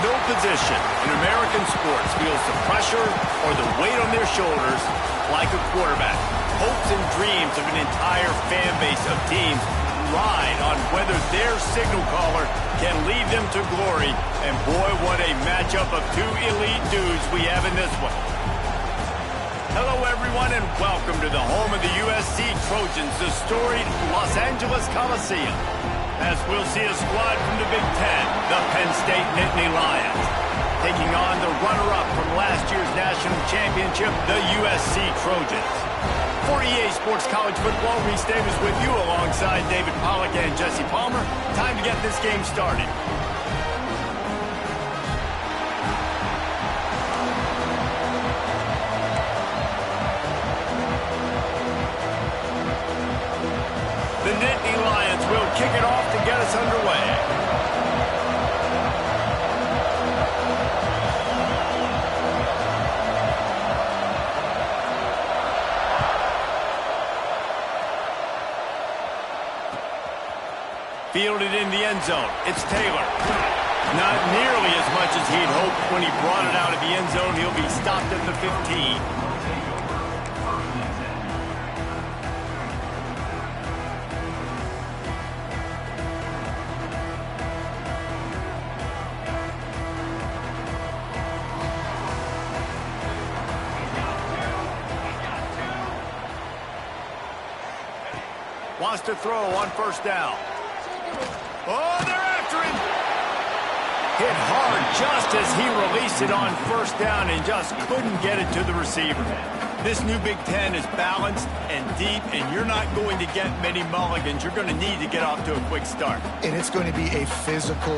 No position in American sports feels the pressure or the weight on their shoulders like a quarterback. Hopes and dreams of an entire fan base of teams ride on whether their signal caller can lead them to glory. And boy, what a matchup of two elite dudes we have in this one. Hello, everyone, and welcome to the home of the USC Trojans, the storied Los Angeles Coliseum. As we'll see a squad from the Big Ten, the Penn State Nittany Lions, taking on the runner-up from last year's national championship, the USC Trojans. For EA Sports College Football, Reese Davis with you alongside David Pollack and Jesse Palmer. Time to get this game started. The Nittany Lions will kick it off to get us underway. Fielded in the end zone. It's Taylor. Not nearly as much as he'd hoped when he brought it out of the end zone. He'll be stopped at the 15. Wants to throw on first down. Oh, they're after him. Hit hard just as he released it on first down and just couldn't get it to the receiver. This new Big Ten is balanced and deep, and you're not going to get many mulligans. You're going to need to get off to a quick start. And it's going to be a physical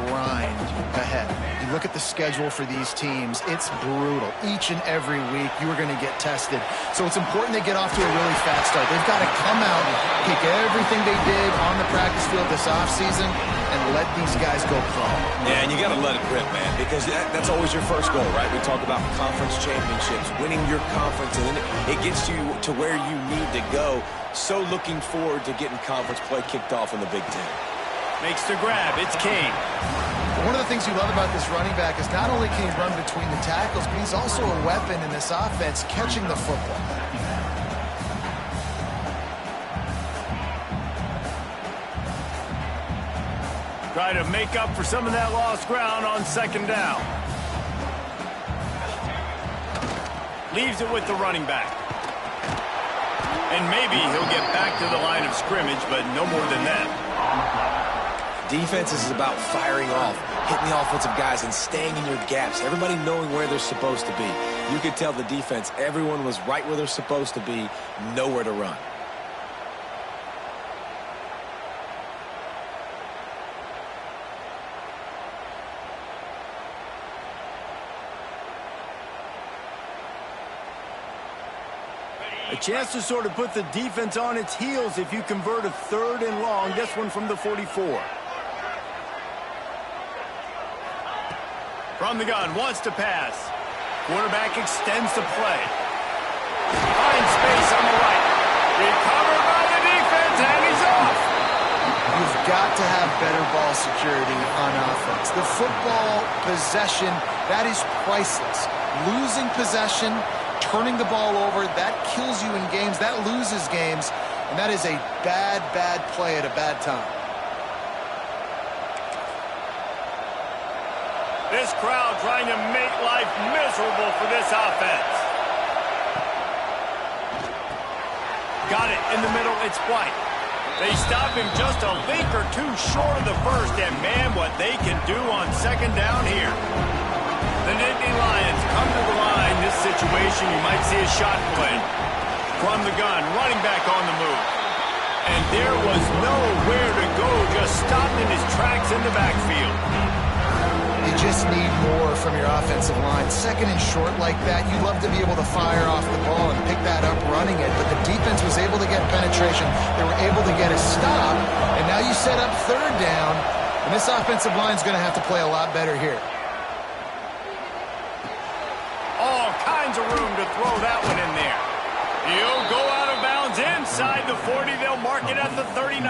grind ahead. You look at the schedule for these teams, it's brutal. Each and every week, you are going to get tested. So it's important they get off to a really fast start. They've got to come out, kick everything they did on the practice field this offseason, and let these guys go pro. Yeah, and you got to let it rip, man, because that's always your first goal, right? We talk about conference championships, winning your conference, and then it gets you to where you need to go. So looking forward to getting conference play kicked off in the Big Ten. Makes the grab. It's Kane. One of the things you love about this running back is not only can he run between the tackles, but he's also a weapon in this offense catching the football. Try to make up for some of that lost ground on second down. Leaves it with the running back. And maybe he'll get back to the line of scrimmage, but no more than that. Defense is about firing off, hitting the offensive guys, and staying in your gaps. Everybody knowing where they're supposed to be. You could tell the defense, everyone was right where they're supposed to be, nowhere to run. A chance to sort of put the defense on its heels if you convert a third and long. This one from the 44. From the gun, wants to pass. Quarterback extends the play. Finds space on the right. Recovered by the defense, and he's off. You've got to have better ball security on offense. The football possession, that is priceless. Losing possession, turning the ball over, that kills you in games, that loses games, and that is a bad, bad play at a bad time. This crowd trying to make life miserable for this offense. Got it in the middle, it's White. They stop him just a link or two short of the first, and man, what they can do on second down here. The Nittany Lions come to the line. This situation, you might see a shot play. From the gun, running back on the move. And there was nowhere to go, just stopped in his tracks in the backfield. You just need more from your offensive line. Second and short like that, you love to be able to fire off the ball and pick that up running it. But the defense was able to get penetration. They were able to get a stop. And now you set up third down. And this offensive line is going to have to play a lot better here. All kinds of room to throw that one in there. He'll go out of bounds inside the 40. They'll mark it at the 39.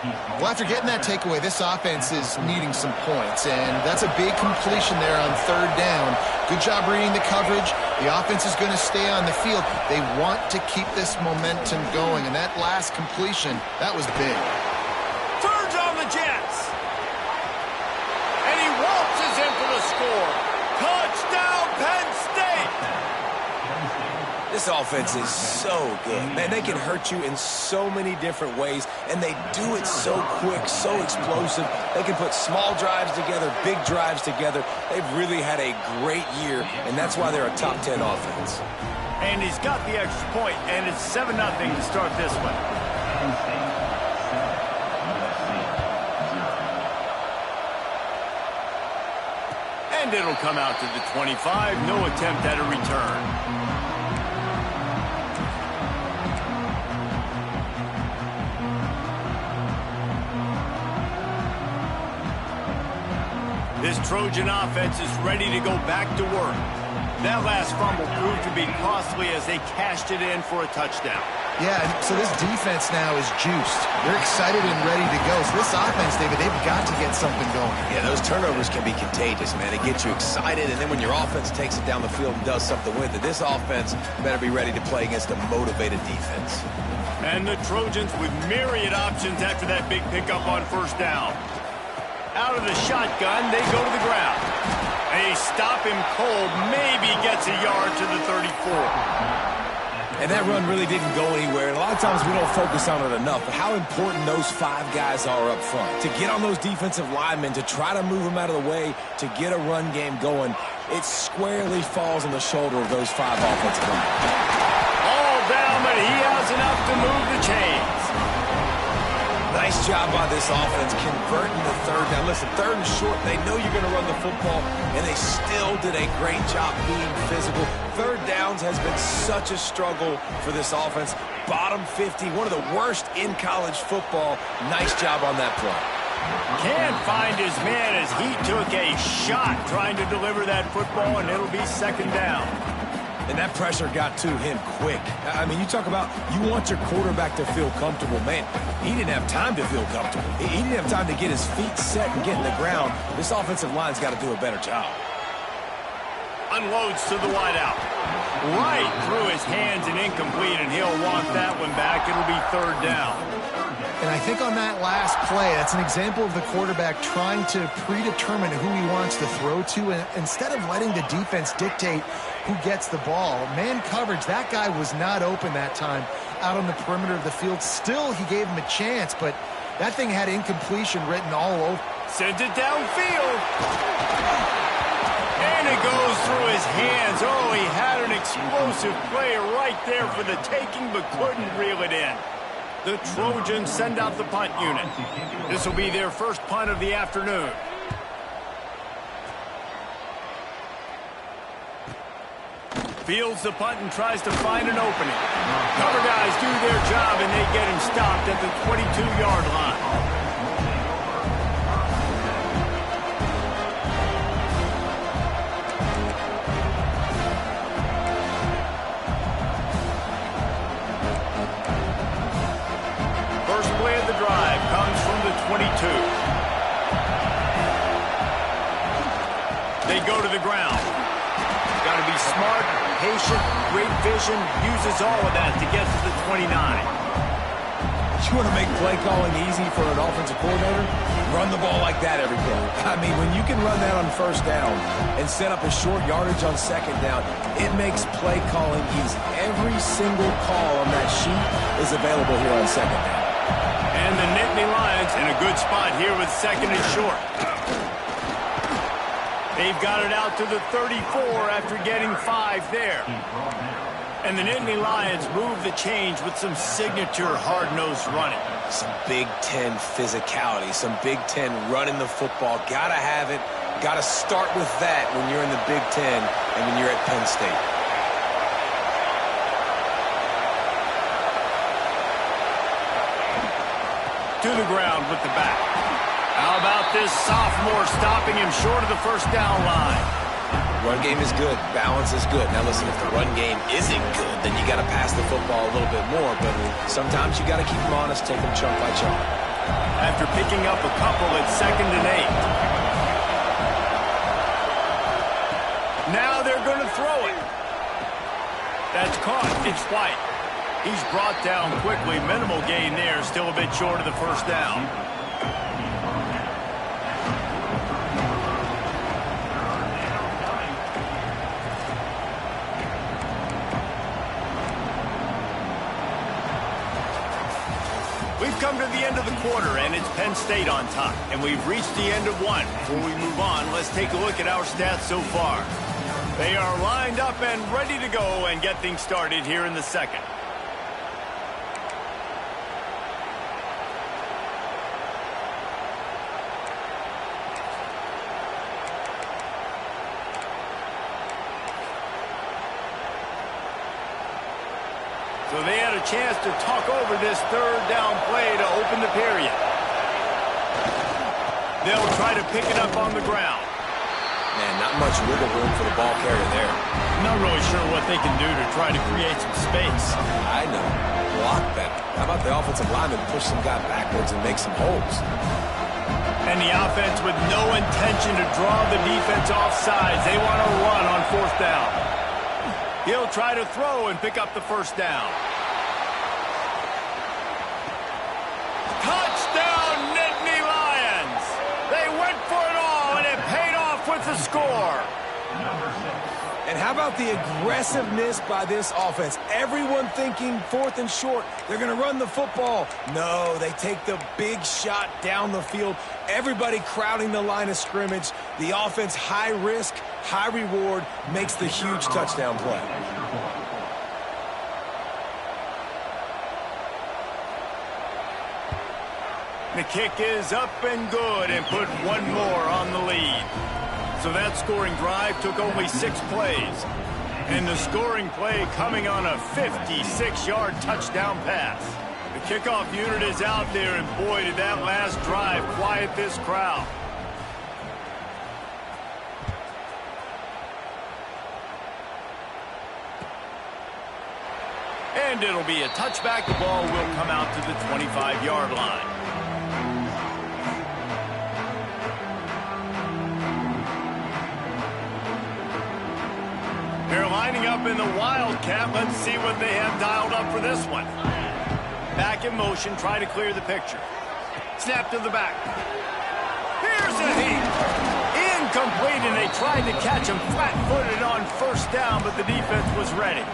Well, after getting that takeaway, this offense is needing some points, and that's a big completion there on third down. Good job reading the coverage. The offense is going to stay on the field. They want to keep this momentum going, and that last completion, that was big. Turns on the Jets. And he waltzes in for the score. Touchdown, Penn State! This offense is so good. Man, they can hurt you in so many different ways, and they do it so quick, so explosive. They can put small drives together, big drives together. They've really had a great year, and that's why they're a top 10 offense. And he's got the extra point, and it's 7-0 to start this one. And it'll come out to the 25. No attempt at a return. This Trojan offense is ready to go back to work. That last fumble proved to be costly as they cashed it in for a touchdown. Yeah, so this defense now is juiced. They're excited and ready to go. So this offense, David, they've got to get something going. Yeah, those turnovers can be contagious, man. It gets you excited, and then when your offense takes it down the field and does something with it, this offense better be ready to play against a motivated defense. And the Trojans with myriad options after that big pickup on first down. Out of the shotgun, they go to the ground. They stop him cold, maybe gets a yard to the 34. And that run really didn't go anywhere. And a lot of times we don't focus on it enough, but how important those 5 guys are up front. To get on those defensive linemen, to try to move them out of the way, to get a run game going, it squarely falls on the shoulder of those 5 offensive linemen. All down, but he has enough to move the chains. Nice job by this offense converting the third down. Listen, third and short, they know you're going to run the football, and they still did a great job being physical. Third downs has been such a struggle for this offense. Bottom 50, one of the worst in college football. Nice job on that play. Can't find his man as he took a shot trying to deliver that football, and it'll be second down. And that pressure got to him quick. I mean, you talk about you want your quarterback to feel comfortable. Man, he didn't have time to feel comfortable. He didn't have time to get his feet set and get in the ground. This offensive line's got to do a better job. Unloads to the wideout. Right through his hands and incomplete, and he'll walk that one back. It'll be third down. And I think on that last play, that's an example of the quarterback trying to predetermine who he wants to throw to, and instead of letting the defense dictate who gets the ball. Man coverage, that guy was not open that time out on the perimeter of the field. Still, he gave him a chance, but that thing had incompletion written all over. Sends it downfield. And it goes through his hands. Oh, he had an explosive play right there for the taking, but couldn't reel it in. The Trojans send out the punt unit. This will be their first punt of the afternoon. Fields the punt and tries to find an opening. Cover guys do their job, and they get him stopped at the 22-yard line. First play of the drive comes from the 22. They go to the ground. Got to be smart, patient, great vision, uses all of that to get to the 29. You want to make play calling easy for an offensive coordinator? Run the ball like that every play. I mean, when you can run that on first down and set up a short yardage on second down, it makes play calling easy. Every single call on that sheet is available here on second down. And the Nittany Lions in a good spot here with second and short. They've got it out to the 34 after getting 5 there. And the Nittany Lions move the change with some signature hard-nosed running. Some Big Ten physicality, some Big Ten running the football. Gotta have it. Gotta start with that when you're in the Big Ten and when you're at Penn State. To the ground with the back. How about this sophomore stopping him short of the first down line? Run game is good. Balance is good. Now listen, if the run game isn't good, then you got to pass the football a little bit more. But sometimes you got to keep them honest, take them chunk by chunk. After picking up a couple, it's 2nd and 8. Now they're going to throw it. That's caught. It's White. He's brought down quickly. Minimal gain there. Still a bit short of the first down. We've come to the end of the quarter, and it's Penn State on top. And we've reached the end of one. Before we move on, let's take a look at our stats so far. They are lined up and ready to go and get things started here in the second. So they had a chance to talk over this 3rd down play to open the period. They'll try to pick it up on the ground. Man, not much wiggle room for the ball carrier there. Not really sure what they can do to try to create some space. I know. Block better. How about the offensive lineman push some guy backwards and make some holes? And the offense with no intention to draw the defense off sides. They want to run on 4th down. He'll try to throw and pick up the first down. Touchdown, Nittany Lions! They went for it all, and it paid off with the score. And how about the aggressiveness by this offense? Everyone thinking 4th and short. They're going to run the football. No, they take the big shot down the field. Everybody crowding the line of scrimmage. The offense, high risk, high reward, makes the huge touchdown play. The kick is up and good and put one more on the lead. So that scoring drive took only 6 plays. And the scoring play coming on a 56-yard touchdown pass. The kickoff unit is out there, and boy, did that last drive quiet this crowd. And it'll be a touchback. The ball will come out to the 25-yard line. They're lining up in the Wildcat. Let's see what they have dialed up for this one. Back in motion, try to clear the picture. Snap to the back. Here's a heat. Incomplete, and they tried to catch him flat-footed on 1st down, but the defense was ready.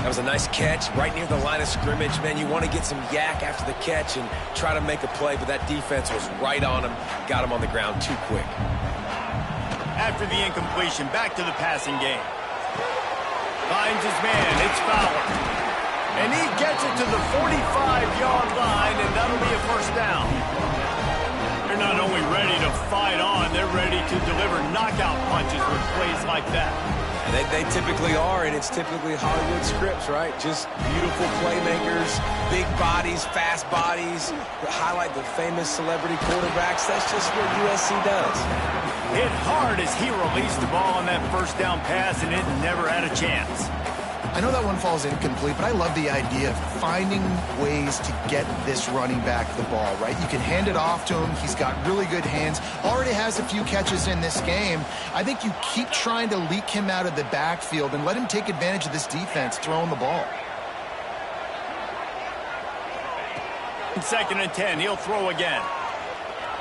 That was a nice catch right near the line of scrimmage. Man, you want to get some yak after the catch and try to make a play, but that defense was right on him. Got him on the ground too quick. After the incompletion, back to the passing game. Finds his man. It's Fowler. And he gets it to the 45-yard line, and that'll be a 1st down. They're not only ready to fight on, they're ready to deliver knockout punches with plays like that. And they typically are, and it's typically Hollywood scripts, right? Just beautiful playmakers, big bodies, fast bodies, highlight the famous celebrity quarterbacks. That's just what USC does. Hit hard as he released the ball on that 1st down pass, and it never had a chance. I know that one falls incomplete, but I love the idea of finding ways to get this running back the ball, right? You can hand it off to him. He's got really good hands. Already has a few catches in this game. I think you keep trying to leak him out of the backfield and let him take advantage of this defense throwing the ball. 2nd and 10. He'll throw again.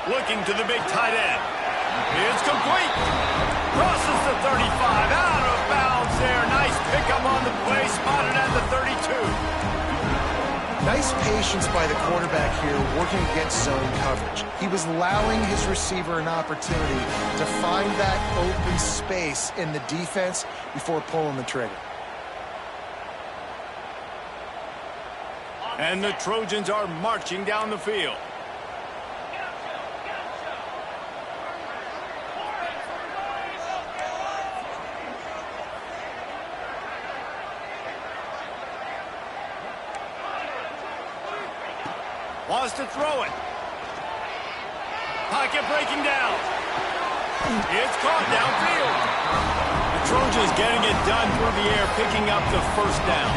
Looking to the big tight end. It's complete. Crosses the 35. Out of bounds there. Nice pickup on the play. Spotted at the 32. Nice patience by the quarterback here working against zone coverage. He was allowing his receiver an opportunity to find that open space in the defense before pulling the trigger. And the Trojans are marching down the field. Wants to throw it. Pocket breaking down. It's caught downfield. The Trojans getting it done through the air, picking up the 1st down.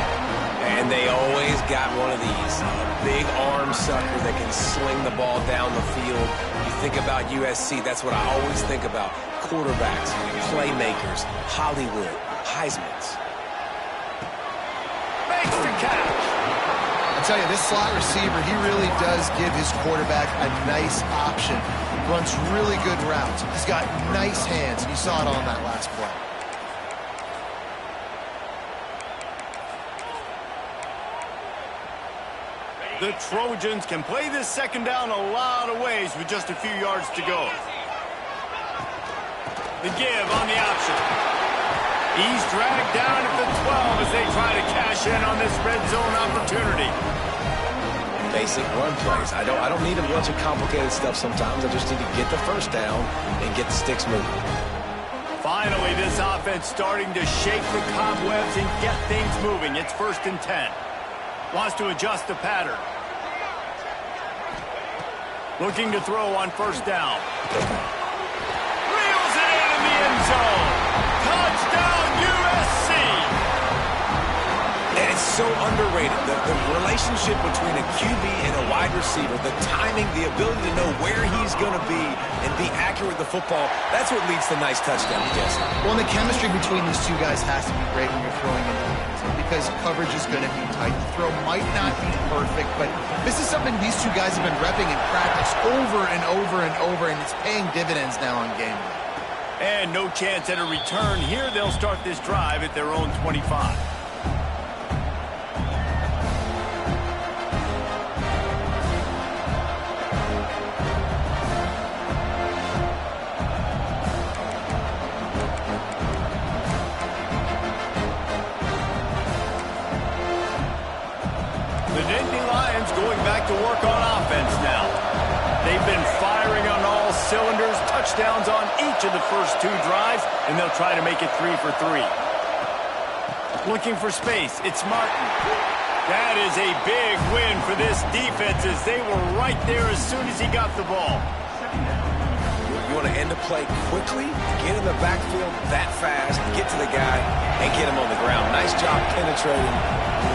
And they always got one of these. A big arm sucker that can sling the ball down the field. You think about USC, that's what I always think about. Quarterbacks, playmakers, Hollywood, Heismans. Makes the catch. I tell you, this slot receiver, he really does give his quarterback a nice option. Runs really good routes. He's got nice hands, and you saw it on that last play. The Trojans can play this second down a lot of ways with just a few yards to go. The give on the option. He's dragged down at the 12 as they try to cash in on this red zone opportunity. Basic run plays. I don't need a bunch of complicated stuff sometimes. I just need to get the first down and get the sticks moving. Finally, this offense starting to shake the cobwebs and get things moving. It's 1st and 10. Wants to adjust the pattern. Looking to throw on 1st down. Reels it in the end zone. Touchdown, USC. And it's so underrated. The relationship between a QB and a wide receiver, the timing, the ability to know where he's going to be and be accurate with the football, that's what leads to nice touchdowns, Jesse. Well, and the chemistry between these two guys has to be great when you're throwing into the end zone because coverage is going to be tight. The throw might not be perfect, but this is something these two guys have been repping in practice over and over and over, and it's paying dividends now on game day. And no chance at a return here. They'll start this drive at their own 25. Going back to work on offense now. They've been firing on all cylinders, touchdowns on each of the first 2 drives, and they'll try to make it 3 for 3. Looking for space, it's Martin. That is a big win for this defense as they were right there as soon as he got the ball. You want to end the play quickly, get in the backfield that fast, get to the guy, and get him on the ground. Nice job penetrating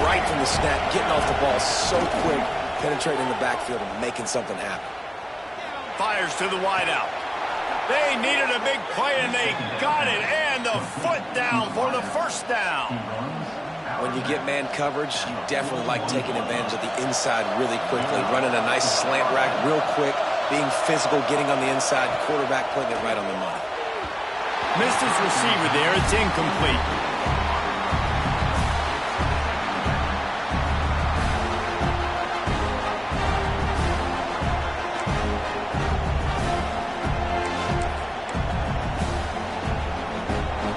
right from the snap, getting off the ball so quick, penetrating the backfield and making something happen. Fires to the wideout. They needed a big play, and they got it, and the foot down for the 1st down. When you get man coverage, you definitely like taking advantage of the inside really quickly, running a nice slant rack real quick, being physical, getting on the inside, quarterback putting it right on the money. Missed his receiver there. It's incomplete.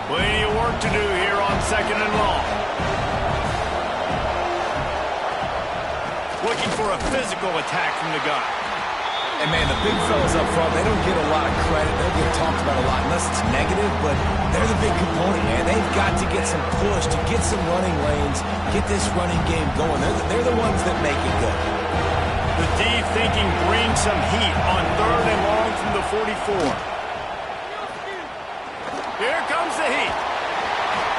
Plenty of work to do here on 2nd and long. Looking for a physical attack from the gun. And, man, the big fellas up front, they don't get a lot of credit. They don't get talked about a lot unless it's negative, but they're the big component, man. They've got to get some push, to get some running lanes, get this running game going. They're the ones that make it go. The deep thinking brings some heat on 3rd and long from the 44. Here comes the heat.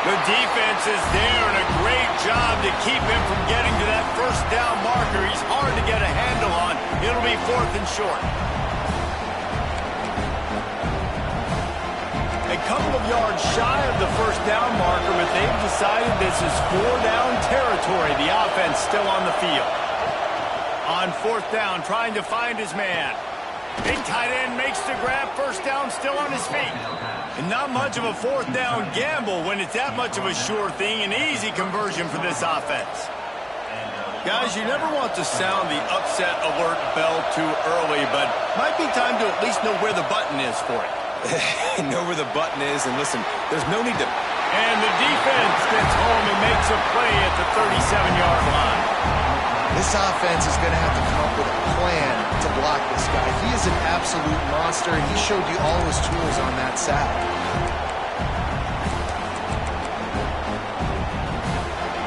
The defense is there, and a great job to keep him from getting to that 1st down marker. He's hard to get a handle on. It'll be 4th and short. A couple of yards shy of the 1st down marker, but they've decided this is 4-down territory. The offense still on the field. On 4th down, trying to find his man. Big tight end makes the grab. 1st down, still on his feet. And not much of a 4th down gamble when it's that much of a sure thing. An easy conversion for this offense. Guys, you never want to sound the upset alert bell too early, but might be time to at least know where the button is for it. Know where the button is, and listen, there's no need to... And the defense gets home and makes a play at the 37-yard line. This offense is going to have to come up with a plan to block this guy. He is an absolute monster, and he showed you all his tools on that sack.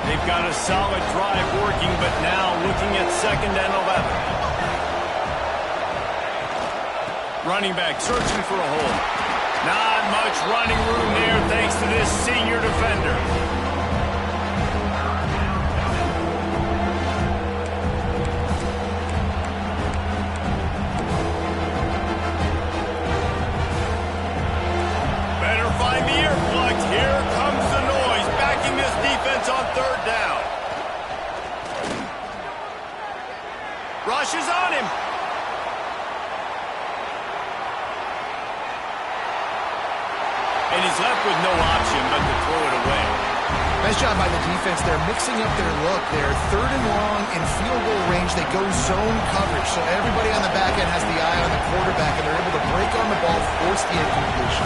They've got a solid drive working, but now looking at 2nd and 11. Running back searching for a hole. Not much running room there thanks to this senior defender. pressure's on him. And he's left with no option but to throw it away. Nice job by the defense. They're mixing up their look. They're 3rd and long in field goal range. They go zone coverage. So everybody on the back end has the eye on the quarterback, and they're able to break on the ball, force the incompletion.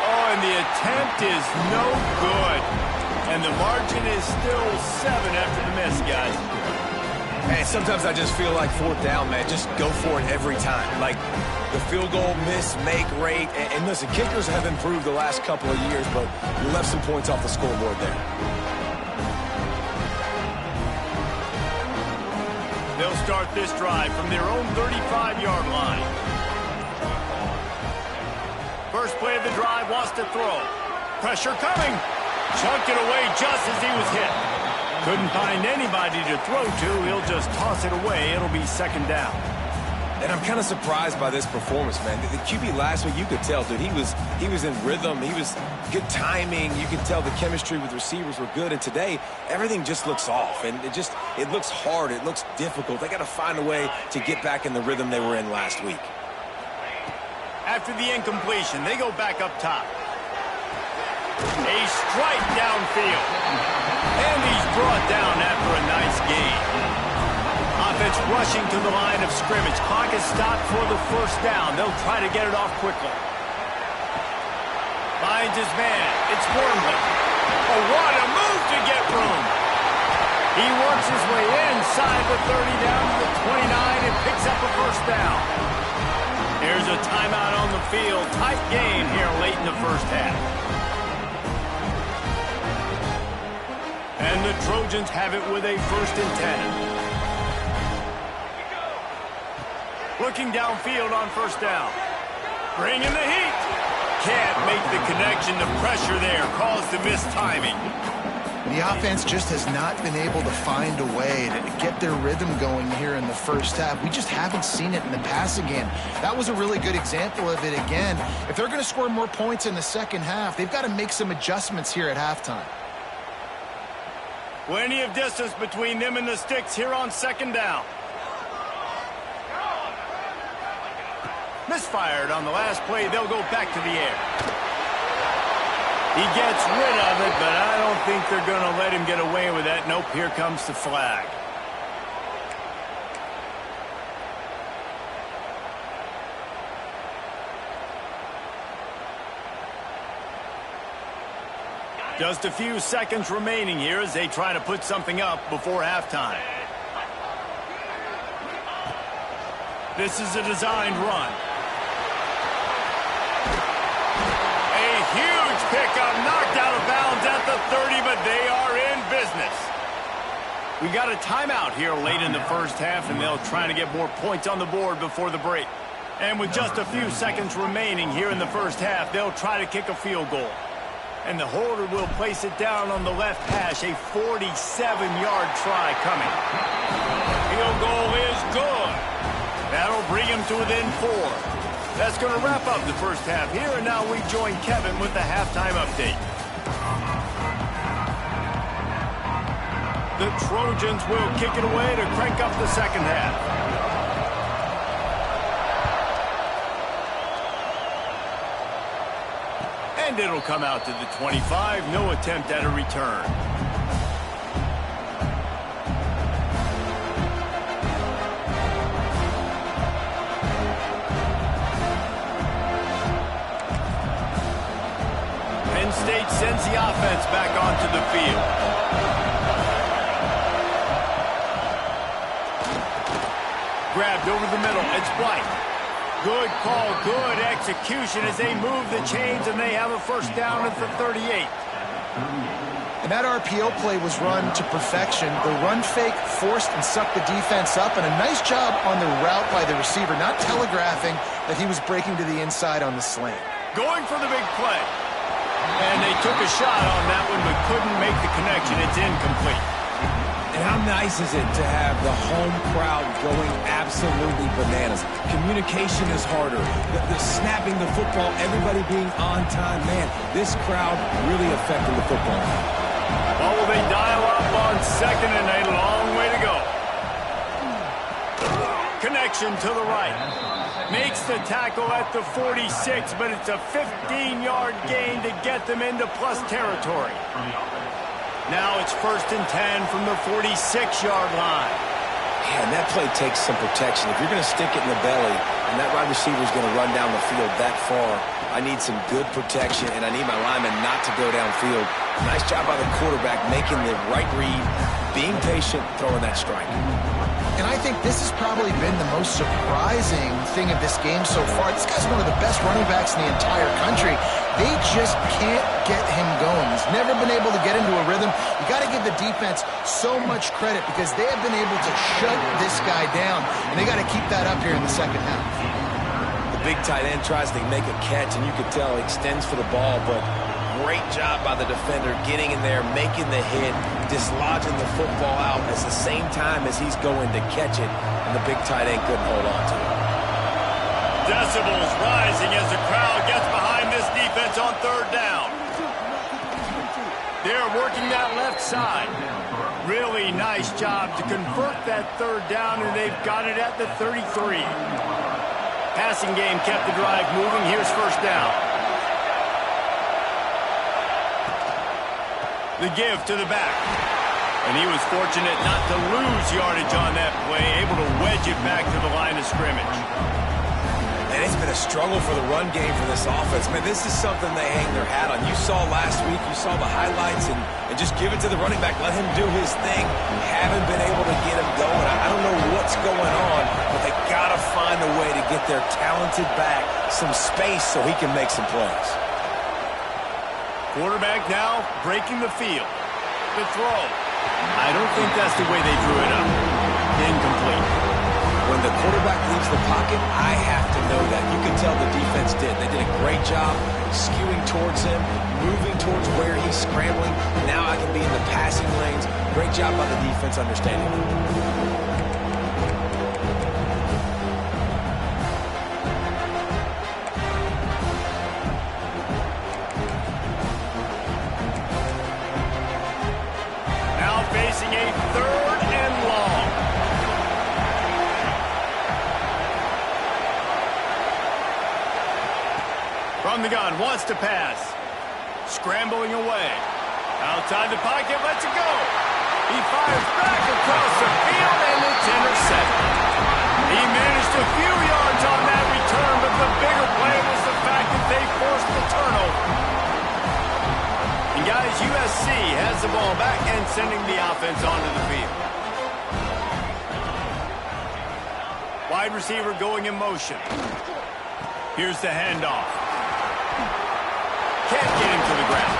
Oh, and the attempt is no good. And the margin is still 7 after the miss, guys. And sometimes I just feel like 4th down, man. Just go for it every time. Like the field goal miss, make rate. And listen, kickers have improved the last couple of years, but you left some points off the scoreboard there. They'll start this drive from their own 35-yard line. First play of the drive, wants to throw. Pressure coming. Chunked it away just as he was hit. Couldn't find anybody to throw to. He'll just toss it away. It'll be 2nd down. And I'm kind of surprised by this performance, man. The QB last week, you could tell, dude, he was in rhythm. He was good timing. You could tell the chemistry with receivers were good. And today, everything just looks off. And it looks hard. It looks difficult. They got to find a way to get back in the rhythm they were in last week. After the incompletion, they go back up top. A strike downfield. And he's brought down after a nice gain. Offense rushing to the line of scrimmage. Clock is stopped for the 1st down. They'll try to get it off quickly. Finds his man. It's Wormley. Oh, what a move to get room. He works his way inside the 30 down to the 29 and picks up a 1st down. Here's a timeout on the field. Tight game here late in the 1st half. And the Trojans have it with a 1st and 10. Looking downfield on 1st down. Bringing the heat. Can't make the connection. The pressure there caused the missed timing. The offense just has not been able to find a way to get their rhythm going here in the 1st half. We just haven't seen it in the passing game. That was a really good example of it again. If they're going to score more points in the 2nd half, they've got to make some adjustments here at halftime. Plenty of distance between them and the sticks here on 2nd down. Misfired on the last play. They'll go back to the air. He gets rid of it, but I don't think they're going to let him get away with that. Nope, here comes the flag. Just a few seconds remaining here as they try to put something up before halftime. This is a designed run. A huge pickup, knocked out of bounds at the 30, but they are in business. We got a timeout here late in the 1st half, and they'll try to get more points on the board before the break. And with just a few seconds remaining here in the 1st half, they'll try to kick a field goal. And the holder will place it down on the left hash. A 47-yard try coming. Field goal is good. That'll bring him to within 4. That's going to wrap up the 1st half here. And now we join Kevin with the halftime update. The Trojans will kick it away to crank up the 2nd half. And it'll come out to the 25. No attempt at a return. Penn State sends the offense back onto the field. Grabbed over the middle. It's Blight. Good call, good execution as they move the chains, and they have a 1st down at the 38. And that RPO play was run to perfection. The run fake forced and sucked the defense up, and a nice job on the route by the receiver, not telegraphing that he was breaking to the inside on the slant. Going for the big play. And they took a shot on that one, but couldn't make the connection. It's incomplete. And how nice is it to have the home crowd going absolutely bananas? Communication is harder. The snapping the football, everybody being on time. Man, this crowd really affecting the football. Oh, will they dial up on second and a long way to go. Connection to the right. Makes the tackle at the 46, but it's a 15-yard gain to get them into plus territory. Now it's 1st and 10 from the 46-yard line. Man, that play takes some protection. If you're going to stick it in the belly and that wide receiver is going to run down the field that far, I need some good protection, and I need my lineman not to go downfield. Nice job by the quarterback making the right read, being patient, throwing that strike. And I think this has probably been the most surprising thing of this game so far. This guy's one of the best running backs in the entire country. They just can't get him going. He's never been able to get into a rhythm. You got to give the defense so much credit because they have been able to shut this guy down, and they got to keep that up here in the second half. The big tight end tries to make a catch, and you can tell he extends for the ball, but great job by the defender getting in there, making the hit, dislodging the football out at the same time as he's going to catch it, and the big tight end couldn't hold on to it. Decibels rising as the crowd gets behind this defense on 3rd down. They're working that left side. Really nice job to convert that 3rd down, and they've got it at the 33. Passing game kept the drive moving. Here's 1st down. The give to the back. And he was fortunate not to lose yardage on that play, able to wedge it back to the line of scrimmage. And it's been a struggle for the run game for this offense. Man, this is something they hang their hat on. You saw last week, you saw the highlights, and just give it to the running back. Let him do his thing. Haven't been able to get him going. I don't know what's going on, but they got to find a way to get their talented back some space so he can make some plays. Quarterback now breaking the field. The throw. I don't think that's the way they drew it up. Incomplete. When the quarterback leaves the pocket, I have to know that. You can tell the defense did. They did a great job skewing towards him, moving towards where he's scrambling. Now I can be in the passing lanes. Great job by the defense understanding it. Facing a 3rd and long. From the gun, wants to pass. Scrambling away. Outside the pocket, lets it go. He fires back across the field, and it's intercepted. He managed a few yards on that return, but the bigger play was the fact that they forced the turnover. And guys, USC has the ball back and sending the offense onto the field. Wide receiver going in motion. Here's the handoff. Can't get him to the ground.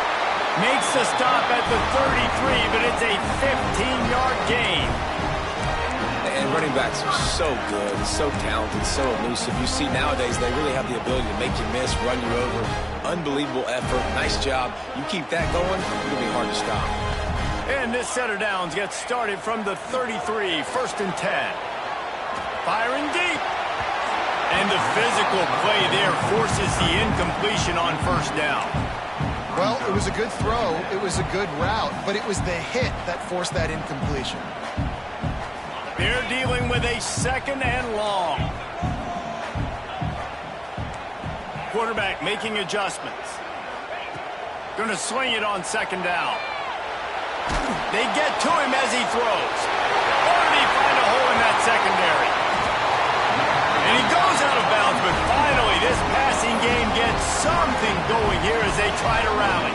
Makes the stop at the 33, but it's a 15-yard gain. And running backs are so good, so talented, so elusive. You see nowadays they really have the ability to make you miss, run you over. Unbelievable effort. Nice job. You keep that going, it'll be hard to stop. And this set of downs gets started from the 33, 1st and 10. Firing deep. And the physical play there forces the incompletion on 1st down. Well, it was a good throw. It was a good route, but it was the hit that forced that incompletion. They're dealing with a 2nd and long. Quarterback making adjustments. Going to swing it on 2nd down. They get to him as he throws. Or did he find a hole in that secondary? And he goes out of bounds, but finally this passing game gets something going here as they try to rally.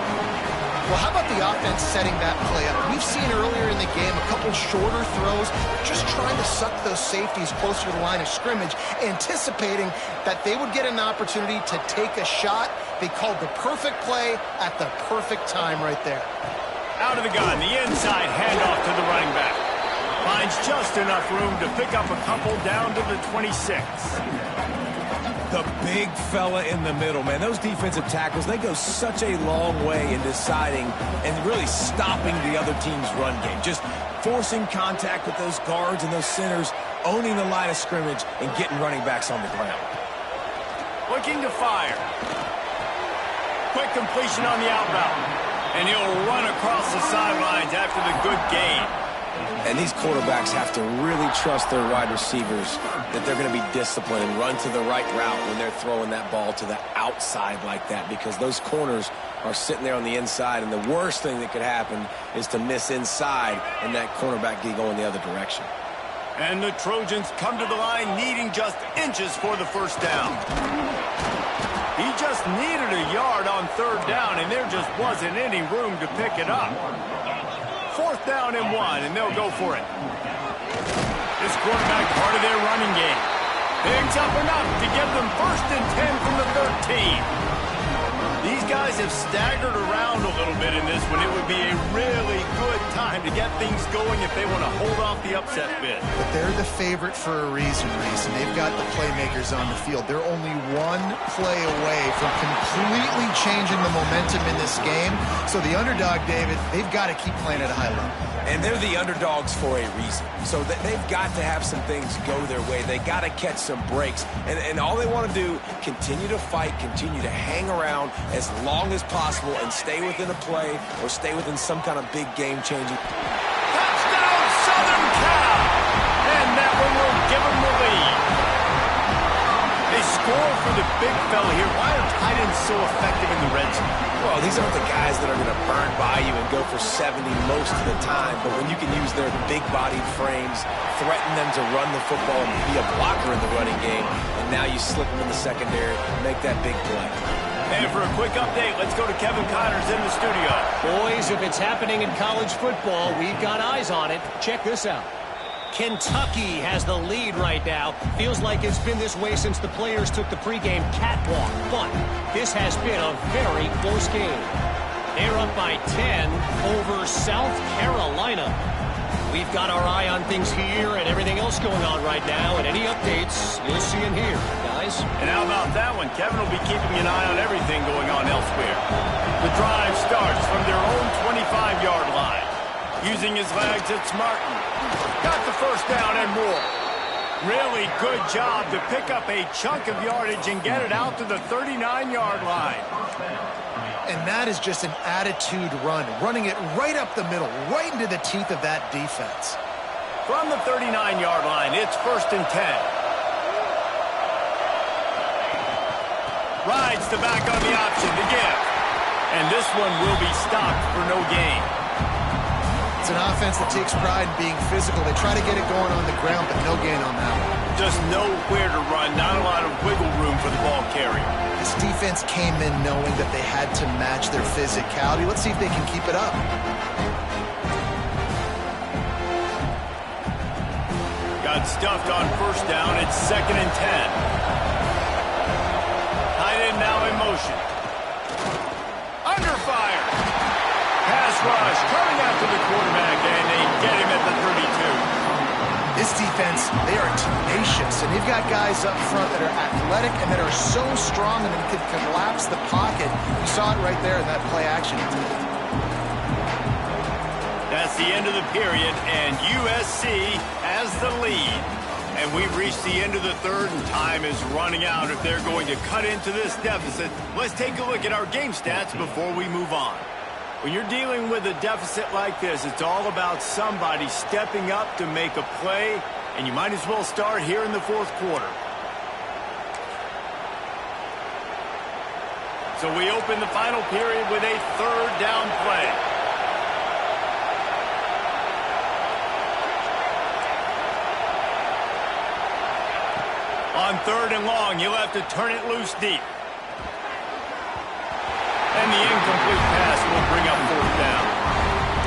Well, how about the offense setting that play up? We've seen earlier in the game a couple shorter throws, just trying to suck those safeties closer to the line of scrimmage, anticipating that they would get an opportunity to take a shot. They called the perfect play at the perfect time right there. Out of the gun, the inside handoff to the running back. Finds just enough room to pick up a couple down to the 26. The big fella in the middle, man. Those defensive tackles, they go such a long way in deciding and really stopping the other team's run game. Just forcing contact with those guards and those centers, owning the line of scrimmage, and getting running backs on the ground. Looking to fire. Quick completion on the out route. And he'll run across the sidelines after the good gain. And these quarterbacks have to really trust their wide receivers that they're going to be disciplined and run to the right route when they're throwing that ball to the outside like that, because those corners are sitting there on the inside, and the worst thing that could happen is to miss inside and that cornerback get going the other direction. And the Trojans come to the line needing just inches for the first down. He just needed a yard on third down, and there just wasn't any room to pick it up. Fourth down and 1, and they'll go for it. This quarterback part of their running game. Picks up enough to give them 1st and 10 from the 13. These guys have staggered around a little bit in this one. It would be a really good time to get things going if they want to hold off the upset bid. But they're the favorite for a reason, Reese, and they've got the playmakers on the field. They're only one play away from completely changing the momentum in this game. So the underdog, David, they've got to keep playing at a high level. And they're the underdogs for a reason. So they've got to have some things go their way. They got to catch some breaks. And all they want to do, continue to fight, continue to hang around as long as possible and stay within a play or stay within some kind of big game-changing. Touchdown, Southern Cal! And that one will give them the lead. They score for the big fella here. Why are tight ends so effective in the red zone? Well, these aren't the guys that are going to burn by you and go for 70 most of the time, but when you can use their big-bodied frames, threaten them to run the football and be a blocker in the running game, and now you slip them in the secondary, make that big play. And for a quick update, let's go to Kevin Connors in the studio. Boys, if it's happening in college football, we've got eyes on it. Check this out. Kentucky has the lead right now. Feels like it's been this way since the players took the pregame catwalk. But this has been a very close game. They're up by 10 over South Carolina. We've got our eye on things here and everything else going on right now. And any updates, you'll see in here, guys. And how about that one? Kevin will be keeping an eye on everything going on elsewhere. The drive starts from their own 25-yard line. Using his legs, it's Martin. Got the first down and more. Really good job to pick up a chunk of yardage and get it out to the 39-yard line. And that is just an attitude run, running it right up the middle, right into the teeth of that defense. From the 39-yard line, it's 1st and 10. Rides the back on the option to give. And this one will be stopped for no gain. It's an offense that takes pride in being physical. They try to get it going on the ground, but no gain on that one. Just nowhere to run, not a lot of wiggle room for the ball carrier. This defense came in knowing that they had to match their physicality. Let's see if they can keep it up. Got stuffed on first down. It's 2nd and 10. Tight end now in motion. Under fire. Pass rush. Coming after the quarterback, and they get him at the 32. This defense, they are tenacious, and they've got guys up front that are athletic and that are so strong and that can collapse the pocket. You saw it right there in that play action. That's the end of the period, and USC has the lead. And we've reached the end of the third, and time is running out if they're going to cut into this deficit. Let's take a look at our game stats before we move on. When you're dealing with a deficit like this, it's all about somebody stepping up to make a play, and you might as well start here in the fourth quarter. So we open the final period with a third down play. On 3rd and long, you'll have to turn it loose deep. And the incomplete pass will bring up 4th down.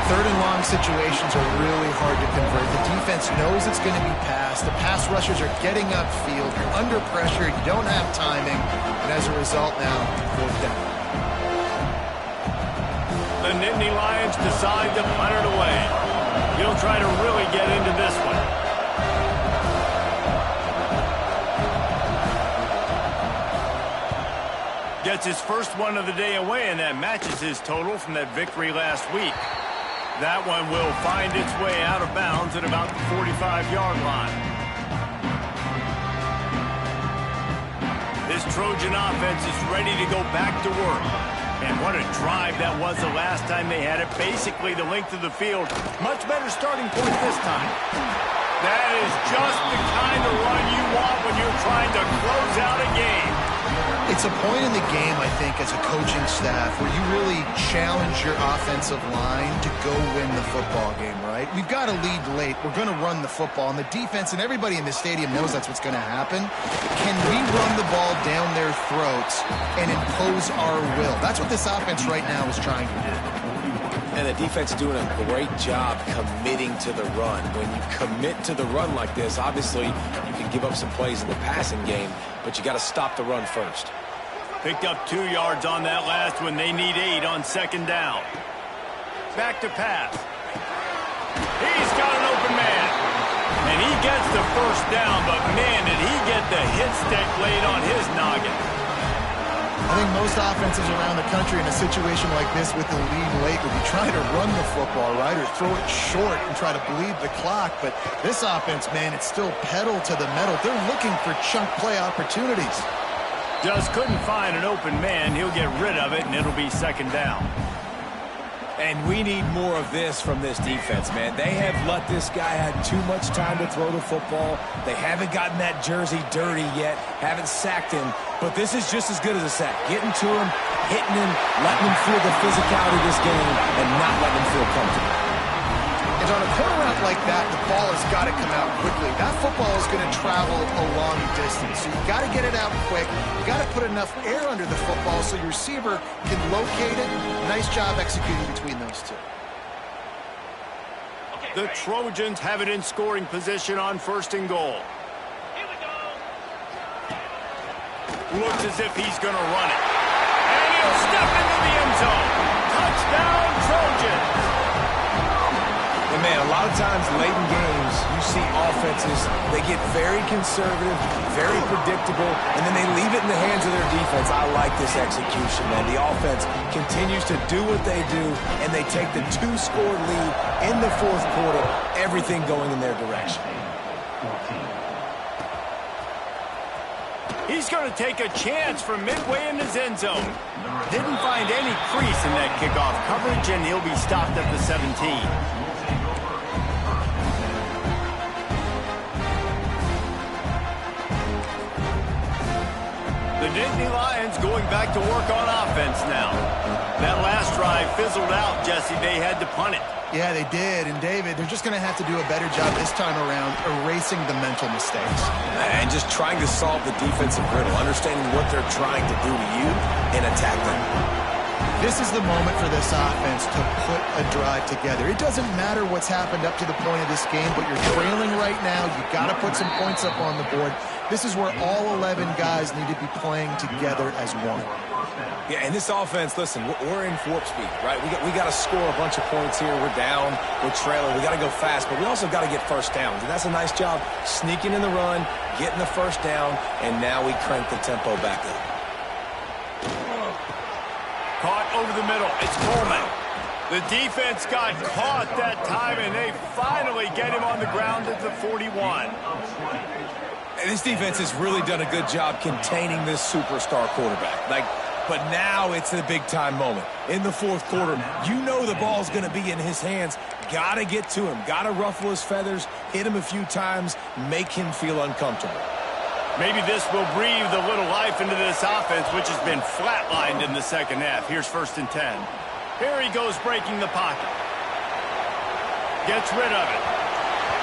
3rd and long situations are really hard to convert. The defense knows it's going to be passed. The pass rushers are getting upfield. You're under pressure. You don't have timing. And as a result now, 4th down. The Nittany Lions decide to punt it away. He'll try to really get into this one. Gets his first one of the day away, and that matches his total from that victory last week. That one will find its way out of bounds at about the 45-yard line. This Trojan offense is ready to go back to work. And what a drive that was the last time they had it. Basically the length of the field. Much better starting point this time. That is just the kind of run you want when you're trying to close out a game. It's a point in the game, I think, as a coaching staff where you really challenge your offensive line to go win the football game, right? We've got to lead late. We're going to run the football. And the defense and everybody in the stadium knows that's what's going to happen. Can we run the ball down their throats and impose our will? That's what this offense right now is trying to do. And the defense is doing a great job committing to the run. When you commit to the run like this, obviously you can give up some plays in the passing game, but you got to stop the run first. Picked up 2 yards on that last one. They need 8 on second down. Back to pass. He's got an open man. And he gets the first down, but man, did he get the hit stick laid on his noggin. I think most offenses around the country in a situation like this with the lead late would be trying to run the football, right, or throw it short and try to bleed the clock. But this offense, man, it's still pedal to the metal. They're looking for chunk play opportunities. Just couldn't find an open man. He'll get rid of it, and it'll be second down. And we need more of this from this defense, man. They have let this guy have too much time to throw the football. They haven't gotten that jersey dirty yet, haven't sacked him. But this is just as good as a sack. Getting to him, hitting him, letting him feel the physicality of this game, and not letting him feel comfortable. And on a corner route like that, the ball has got to come out quickly. That football is going to travel a long distance. So you got to get it out quick. You got to put enough air under the football so your receiver can locate it. Nice job executing between those two. The Trojans have it in scoring position on first and goal. Looks as if he's going to run it. And he'll step into the end zone. Touchdown, Trojans. And man, a lot of times late in games, you see offenses, they get very conservative, very predictable, and then they leave it in the hands of their defense. I like this execution, man. The offense continues to do what they do, and they take the 2-score lead in the fourth quarter, everything going in their direction. He's going to take a chance from midway in his end zone. Didn't find any crease in that kickoff coverage, and he'll be stopped at the 17. The Nittany Lions going back to work on offense now. That last drive fizzled out, Jesse. They had to punt it. Yeah, they did. And, David, they're just going to have to do a better job this time around erasing the mental mistakes. And just trying to solve the defensive riddle, understanding what they're trying to do to you and attack them. This is the moment for this offense to put a drive together. It doesn't matter what's happened up to the point of this game, but you're trailing right now. You've got to put some points up on the board. This is where all 11 guys need to be playing together as one. Yeah, and this offense, listen, we're in warp speed, right? We got to score a bunch of points here. We're down, we're trailing. We got to go fast, but we also got to get first downs. And that's a nice job sneaking in the run, getting the first down, and now we crank the tempo back up. Caught over the middle. It's Coleman. The defense got caught that time, and they finally get him on the ground at the 41. And this defense has really done a good job containing this superstar quarterback. But now it's the big-time moment. In the fourth quarter, you know the ball's going to be in his hands. Got to get to him. Got to ruffle his feathers, hit him a few times, make him feel uncomfortable. Maybe this will breathe a little life into this offense, which has been flatlined in the second half. Here's 1st and 10. Here he goes breaking the pocket. Gets rid of it.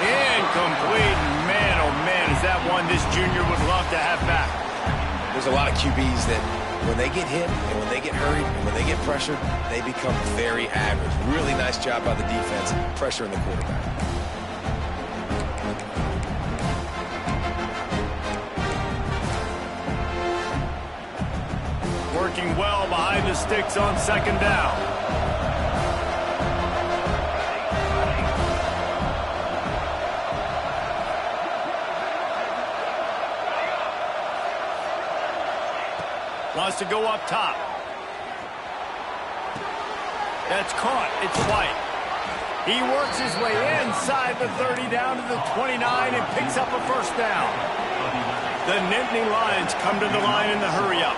Incomplete. Man, oh man, is that one this junior would love to have back. There's a lot of QBs that when they get hit and when they get hurried and when they get pressured, they become very average. Really nice job by the defense, pressuring the quarterback. Working well behind the sticks on second down. Wants to go up top. That's caught. It's White. He works his way inside the 30 down to the 29 and picks up a first down. The Nittany Lions come to the line in the hurry-up.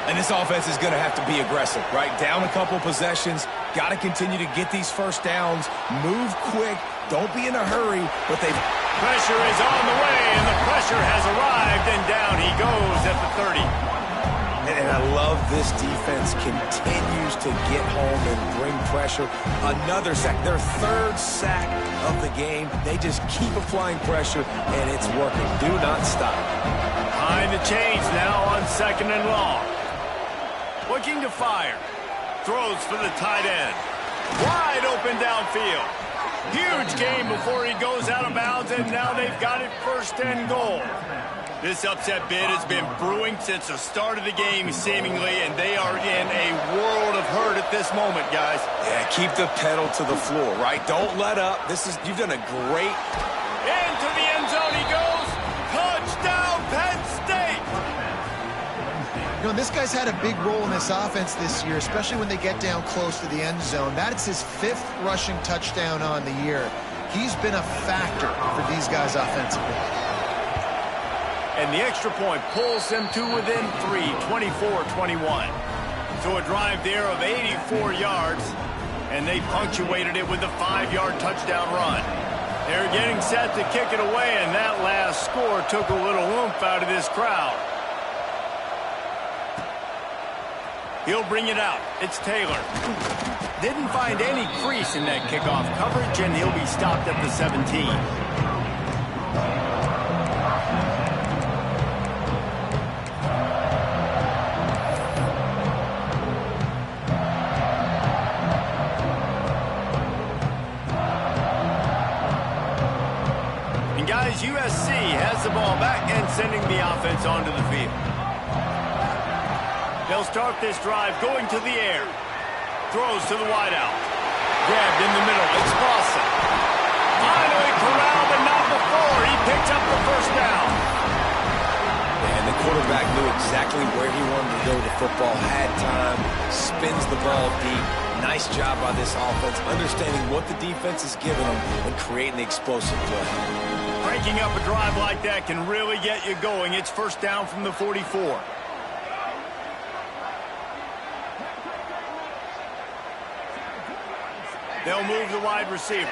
And this offense is going to have to be aggressive, right? Down a couple possessions, got to continue to get these first downs, move quick, don't be in a hurry, but they've... Pressure is on the way, and the pressure has arrived, and down he goes at the 30. And I love this defense continues to get home and bring pressure. Another sack, their third sack of the game. They just keep applying pressure, and it's working. Do not stop. Behind the chains now on 2nd and long. Looking to fire. Throws for the tight end. Wide open downfield. Huge game before he goes out of bounds, and now they've got it 1st and goal. This upset bid has been brewing since the start of the game, seemingly, and they are in a world of hurt at this moment, guys. Yeah, keep the pedal to the floor, right? Don't let up. You've done a great... Into the end zone he goes. Touchdown, Penn State! You know, this guy's had a big role in this offense this year, especially when they get down close to the end zone. That's his 5th rushing touchdown on the year. He's been a factor for these guys offensively. And the extra point pulls them to within 3, 24-21. So a drive there of 84 yards, and they punctuated it with a 5-yard touchdown run. They're getting set to kick it away, and that last score took a little oomph out of this crowd. He'll bring it out. It's Taylor. Didn't find any crease in that kickoff coverage, and he'll be stopped at the 17. And guys, USC has the ball back and sending the offense onto the field. They'll start this drive going to the air. Throws to the wideout. Grabbed in the middle. It's Lawson. Finally corralled, but not before. He picks up the 1st down. And the quarterback knew exactly where he wanted to go with the football. Had time. Spins the ball deep. Nice job by this offense, understanding what the defense is giving them and creating the explosive play. Breaking up a drive like that can really get you going. It's 1st down from the 44. They'll move the wide receiver.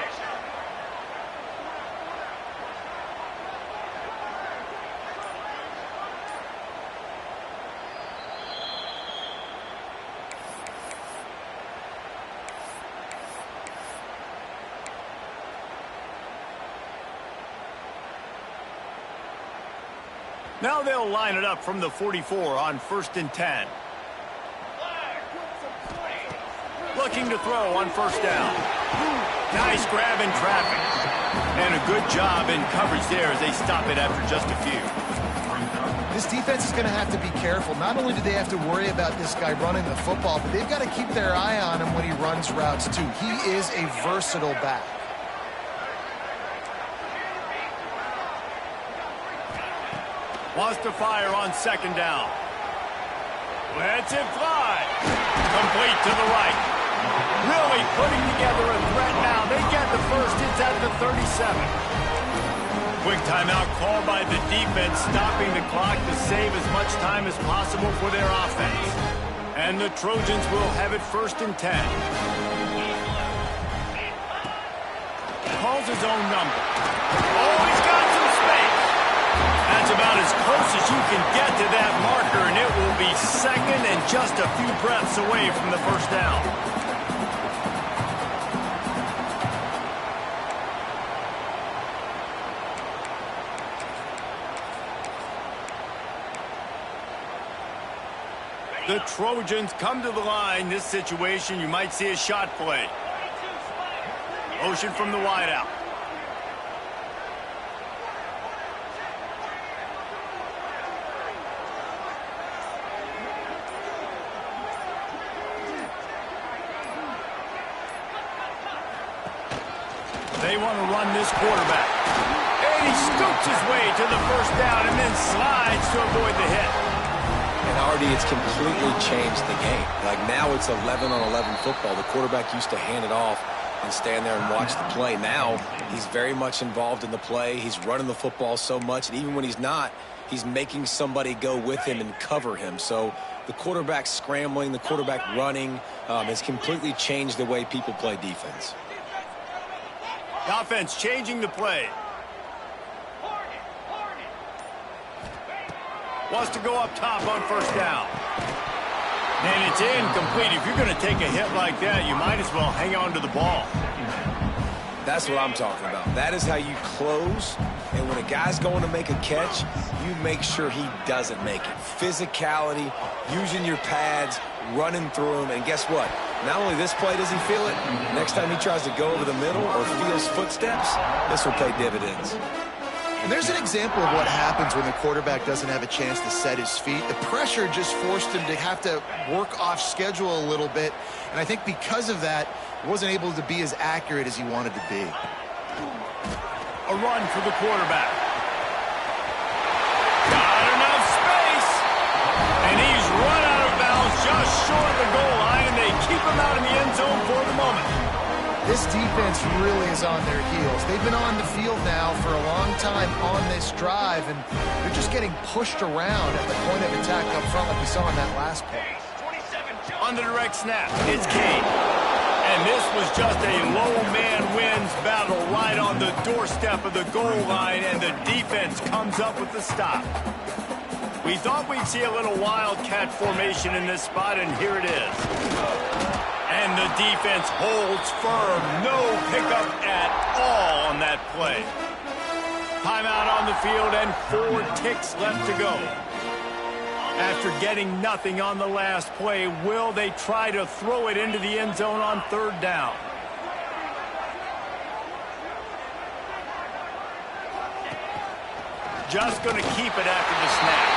Now they'll line it up from the 44 on 1st and 10. Looking to throw on 1st down. Nice grab in traffic. And a good job in coverage there as they stop it after just a few. This defense is going to have to be careful. Not only do they have to worry about this guy running the football, but they've got to keep their eye on him when he runs routes too. He is a versatile back. Wants to fire on 2nd down. Lets it fly. Complete to the right. Really putting together a threat now. They get the 1st. It's at the 37. Quick timeout called by the defense, stopping the clock to save as much time as possible for their offense. And the Trojans will have it 1st and 10. Calls his own number. Oh, he's got some space. That's about as close as you can get to that marker, and it will be 2nd and just a few breaths away from the 1st down. The Trojans come to the line. This situation, you might see a shot play. Motion from the wideout. They want to run this quarterback. And he scoops his way to the 1st down and then slides to avoid the hit. And already it's completely changed the game. Like now it's 11-on-11 football. The quarterback used to hand it off and stand there and watch the play. Now he's very much involved in the play. He's running the football so much, and even when he's not, he's making somebody go with him and cover him. So the quarterback scrambling, the quarterback running has completely changed the way people play defense. The offense changing the play. Wants to go up top on first down. And it's incomplete. If you're going to take a hit like that, you might as well hang on to the ball. That's what I'm talking about. That is how you close. And when a guy's going to make a catch, you make sure he doesn't make it. Physicality, using your pads, running through him. And guess what? Not only this play does he feel it, next time he tries to go over the middle or feels footsteps, this will pay dividends. And there's an example of what happens when the quarterback doesn't have a chance to set his feet. The pressure just forced him to have to work off schedule a little bit. And I think because of that, he wasn't able to be as accurate as he wanted to be. A run for the quarterback. Got enough space. And he's run out of bounds just short of the goal line, and they keep him out in the end zone for the moment. This defense really is on their heels. They've been on the field now for a long time on this drive, and they're just getting pushed around at the point of attack up front like we saw in that last play. On the direct snap, it's Kane. And this was just a low man wins battle right on the doorstep of the goal line, and the defense comes up with the stop. We thought we'd see a little wildcat formation in this spot, and here it is. And the defense holds firm. No pickup at all on that play. Timeout on the field and 4 ticks left to go. After getting nothing on the last play, will they try to throw it into the end zone on 3rd down? Just going to keep it after the snap.